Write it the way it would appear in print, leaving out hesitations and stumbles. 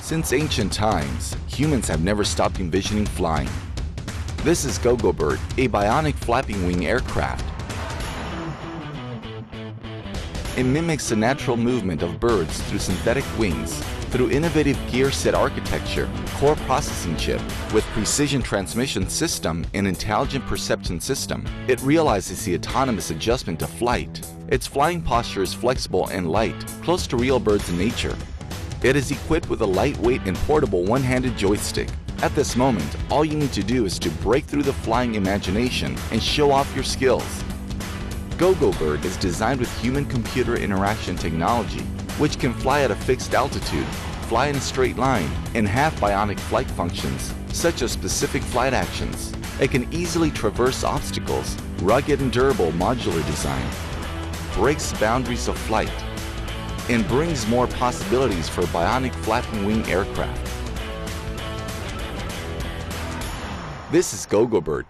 Since ancient times, humans have never stopped envisioning flying. This is GoGoBird, a bionic flapping wing aircraft. It mimics the natural movement of birds through synthetic wings, through innovative gear set architecture, core processing chip, with precision transmission system and intelligent perception system. It realizes the autonomous adjustment to flight. Its flying posture is flexible and light, close to real birds in nature. It is equipped with a lightweight and portable one-handed joystick. At this moment, all you need to do is to break through the flying imagination and show off your skills. GoGoBird is designed with human-computer interaction technology, which can fly at a fixed altitude, fly in a straight line, and have bionic flight functions, such as specific flight actions. It can easily traverse obstacles, rugged and durable modular design, breaks boundaries of flight, and brings more possibilities for bionic flapping wing aircraft. This is GoGoBird.